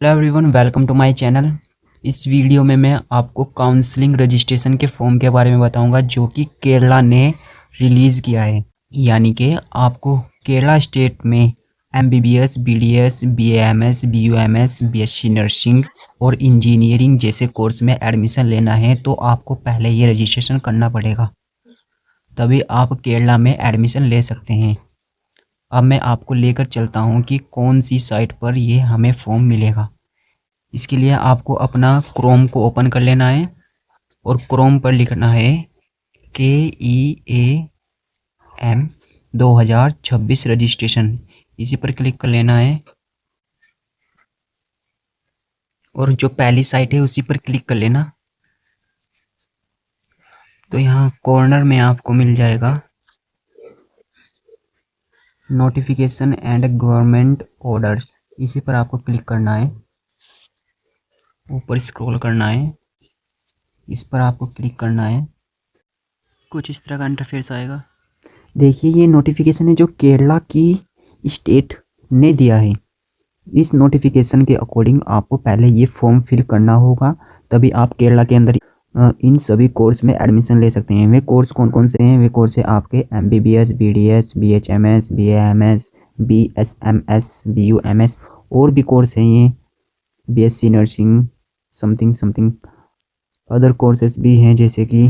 Hello everyone, welcome to my channel. इस video में मैं आपको काउंसलिंग रजिस्ट्रेशन के फॉर्म के बारे में बताऊंगा जो कि केरला ने रिलीज़ किया है। यानी कि आपको केरला स्टेट में MBBS, BDS, BAMS, BUMS, BSc nursing और इंजीनियरिंग जैसे कोर्स में एडमिशन लेना है तो आपको पहले ये रजिस्ट्रेशन करना पड़ेगा, तभी आप केरला में एडमिशन ले सकते हैं। अब मैं आपको लेकर चलता हूँ कि कौन सी साइट पर ये हमें फॉर्म मिलेगा। इसके लिए आपको अपना क्रोम को ओपन कर लेना है और क्रोम पर लिखना है KEAM 2026 रजिस्ट्रेशन। इसी पर क्लिक कर लेना है और जो पहली साइट है उसी पर क्लिक कर लेना। तो यहाँ कॉर्नर में आपको मिल जाएगा नोटिफिकेशन एंड गवर्नमेंट ऑर्डर्स। इसी पर आपको क्लिक करना है, ऊपर स्क्रॉल करना है, इस पर आपको क्लिक करना है। कुछ इस तरह का इंटरफेस आएगा। देखिए, ये नोटिफिकेशन है जो केरला की स्टेट ने दिया है। इस नोटिफिकेशन के अकॉर्डिंग आपको पहले ये फॉर्म फिल करना होगा, तभी आप केरला के अंदर इन सभी कोर्स में एडमिशन ले सकते हैं। वे कोर्स कौन कौन से हैं? वे कोर्स है आपके MBBS, BDS, BHMS, BAMS, BSMS, BUMS और भी कोर्स हैं ये, BSc nursing, something something other courses भी हैं, जैसे कि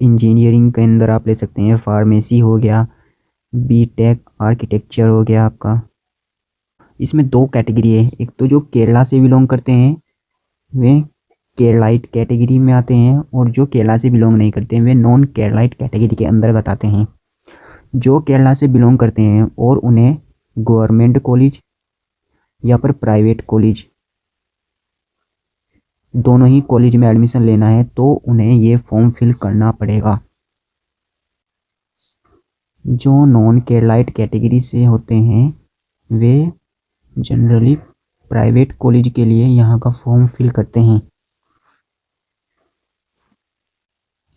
इंजीनियरिंग के अंदर आप ले सकते हैं, फार्मेसी हो गया, बीटेक आर्किटेक्चर हो गया आपका। इसमें दो कैटेगरी है, एक तो जो केरला से बिलोंग करते हैं वे केरलाइट कैटेगरी में आते हैं, और जो केरला से बिलोंग नहीं करते हैं वे नॉन केरलाइट कैटेगरी के अंतर्गत आते हैं। जो केरला से बिलोंग करते हैं और उन्हें गवर्नमेंट कॉलेज या फिर प्राइवेट कॉलेज, दोनों ही कॉलेज में एडमिशन लेना है तो उन्हें ये फॉर्म फिल करना पड़ेगा। जो नॉन केरलाइट कैटेगरी से होते हैं वे जनरली प्राइवेट कॉलेज के लिए यहाँ का फॉर्म फिल करते हैं।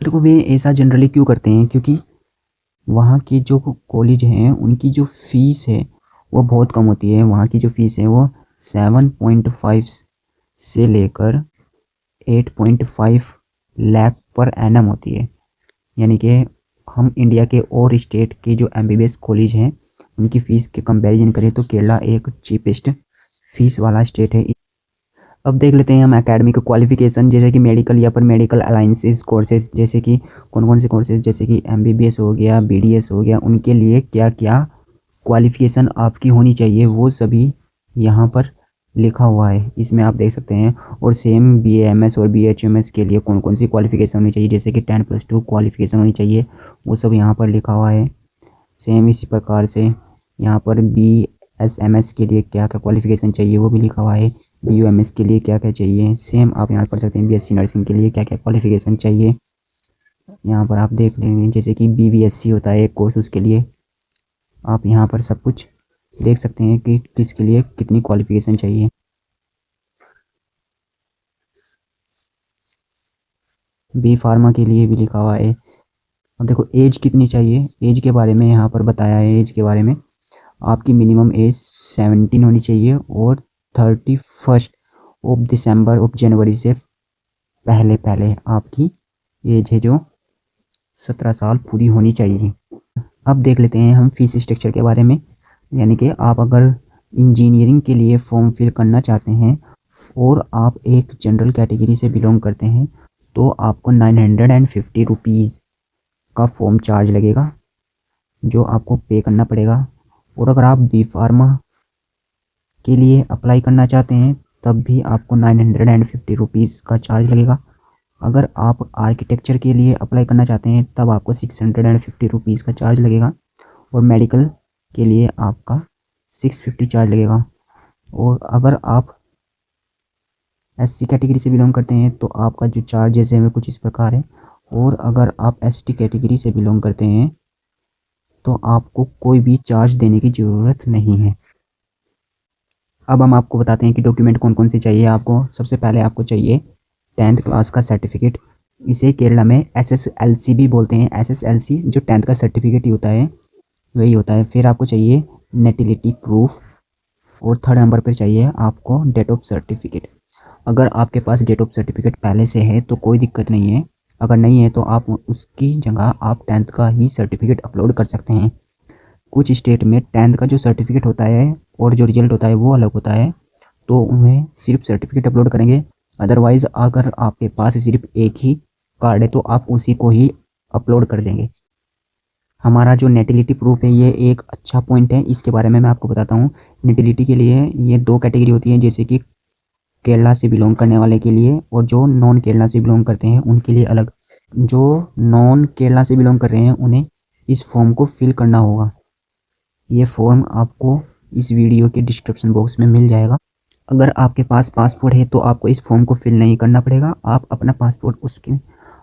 देखो, वे ऐसा जनरली क्यों करते हैं? क्योंकि वहाँ के जो कॉलेज हैं उनकी जो फ़ीस है वो बहुत कम होती है। वहाँ की जो फ़ीस है वो 7.5 से लेकर 8.5 लाख पर एनम होती है। यानी कि हम इंडिया के और स्टेट के जो एमबीबीएस कॉलेज हैं उनकी फ़ीस के कंपैरिजन करें तो केरला एक चीपेस्ट फीस वाला स्टेट है। अब देख लेते हैं हम एकेडमिक क्वालिफिकेशन, जैसे कि मेडिकल या फिर मेडिकल अलाइंसेस कोर्सेज, जैसे कि कौन कौन से कोर्सेज, जैसे कि एमबीबीएस हो गया, बीडीएस हो गया, उनके लिए क्या क्या क्वालिफिकेशन आपकी होनी चाहिए वो सभी यहाँ पर लिखा हुआ है, इसमें आप देख सकते हैं। और सेम बीएएमएस और बीएचएमएस के लिए कौन कौन सी क्वालिफिकेशन होनी चाहिए, जैसे कि 10+2 क्वालिफिकेशन होनी चाहिए, वो सब यहाँ पर लिखा हुआ है। सेम इसी प्रकार से यहाँ पर बीएसएमएस के लिए क्या क्या क्वालिफिकेशन चाहिए वो भी लिखा हुआ है। बीयूएमएस के लिए क्या क्या चाहिए सेम आप यहाँ पढ़ सकते हैं। बीएससी नर्सिंग के लिए क्या क्या क्वालिफिकेशन चाहिए यहाँ पर आप देख लेंगे। जैसे कि बीवीएससी होता है एक कोर्स, उसके लिए आप यहाँ पर सब कुछ देख सकते हैं कि किसके लिए कितनी क्वालिफिकेशन चाहिए। बी फार्मा के लिए भी लिखा हुआ है। अब देखो, एज कितनी चाहिए, एज के बारे में यहाँ पर बताया है। एज के बारे में आपकी मिनिमम एज 17 होनी चाहिए और 31 ऑफ दिसंबर ऑफ जनवरी से पहले पहले आपकी एज है जो 17 साल पूरी होनी चाहिए। अब देख लेते हैं हम फीस स्ट्रक्चर के बारे में। यानी कि आप अगर इंजीनियरिंग के लिए फॉर्म फिल करना चाहते हैं और आप एक जनरल कैटेगरी से बिलोंग करते हैं तो आपको 950 रुपीज़ का फॉर्म चार्ज लगेगा जो आपको पे करना पड़ेगा। और अगर आप बी फार्मा के लिए अप्लाई करना चाहते हैं तब भी आपको 950 रुपीज़ का चार्ज लगेगा। अगर आप आर्किटेक्चर के लिए अप्लाई करना चाहते हैं तब आपको 650 रुपीज़ का चार्ज लगेगा। और मेडिकल के लिए आपका 650 चार्ज लगेगा। और अगर आप एससी कैटेगरी से बिलोंग करते हैं तो आपका जो चार्जेस है वो कुछ इस प्रकार है। और अगर आप एसटी कैटेगरी से बिलोंग करते हैं तो आपको कोई भी चार्ज देने की ज़रूरत नहीं है। अब हम आपको बताते हैं कि डॉक्यूमेंट कौन कौन से चाहिए आपको। सबसे पहले आपको चाहिए 10th क्लास का सर्टिफिकेट। इसे केरला में एसएसएलसी भी बोलते हैं। एसएसएलसी जो 10th का सर्टिफिकेट ही होता है वही होता है। फिर आपको चाहिए नेटिलिटी प्रूफ, और थर्ड नंबर पर चाहिए आपको डेट ऑफ सर्टिफिकेट। अगर आपके पास डेट ऑफ सर्टिफिकेट पहले से है तो कोई दिक्कत नहीं है, अगर नहीं है तो आप उसकी जगह आप 10th का ही सर्टिफिकेट अपलोड कर सकते हैं। कुछ स्टेट में 10th का जो सर्टिफिकेट होता है और जो रिजल्ट होता है वो अलग होता है, तो उन्हें सिर्फ सर्टिफिकेट अपलोड करेंगे। अदरवाइज़ अगर आपके पास सिर्फ एक ही कार्ड है तो आप उसी को ही अपलोड कर देंगे। हमारा जो नेटिलिटी प्रूफ है ये एक अच्छा पॉइंट है, इसके बारे में मैं आपको बताता हूँ। नेटिलिटी के लिए ये 2 कैटेगरी होती है, जैसे कि केरला से बिलोंग करने वाले के लिए और जो नॉन केरला से बिलोंग करते हैं उनके लिए अलग। जो नॉन केरला से बिलोंग कर रहे हैं उन्हें इस फॉर्म को फिल करना होगा। ये फॉर्म आपको इस वीडियो के डिस्क्रिप्शन बॉक्स में मिल जाएगा। अगर आपके पास पासपोर्ट है तो आपको इस फॉर्म को फिल नहीं करना पड़ेगा, आप अपना पासपोर्ट उसके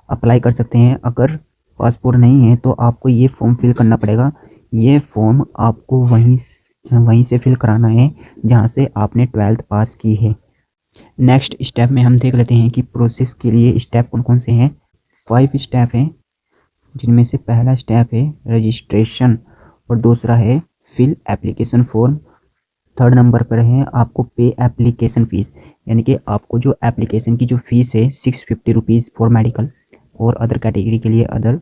अप्लाई कर सकते हैं। अगर पासपोर्ट नहीं है तो आपको ये फॉर्म फिल करना पड़ेगा। ये फॉर्म आपको वहीं से फिल कराना है जहाँ से आपने 12th पास की है। नेक्स्ट स्टेप में हम देख लेते हैं कि प्रोसेस के लिए स्टेप कौन कौन से हैं। 5 स्टेप हैं, जिनमें से पहला स्टेप है रजिस्ट्रेशन और दूसरा है fill application form. Third number पर है आपको पे एप्लीकेशन फ़ीस, यानी कि आपको जो एप्लीकेशन की जो फ़ीस है 650 रुपीज़ फॉर मेडिकल और अदर कैटेगरी के लिए अदर,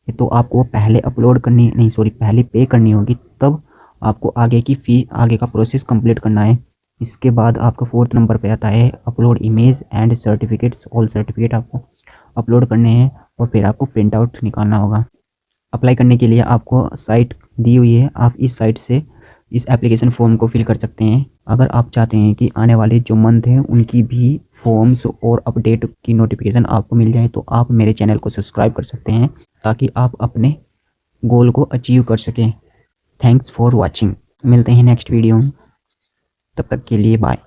तो आपको पहले पहले पे करनी होगी, तब आपको आगे का प्रोसेस कंप्लीट करना है। इसके बाद आपका 4th नंबर पे आता है upload image and certificates. All certificate आपको अपलोड करने हैं और फिर आपको प्रिंट आउट निकालना होगा। अप्लाई करने के लिए आपको साइट दी हुई है, आप इस साइट से इस एप्लीकेशन फॉर्म को फिल कर सकते हैं। अगर आप चाहते हैं कि आने वाले जो मंथ हैं उनकी भी फॉर्म्स और अपडेट की नोटिफिकेशन आपको मिल जाए तो आप मेरे चैनल को सब्सक्राइब कर सकते हैं, ताकि आप अपने गोल को अचीव कर सकें। Thanks for watching. मिलते हैं नेक्स्ट वीडियो में, तब तक के लिए बाय।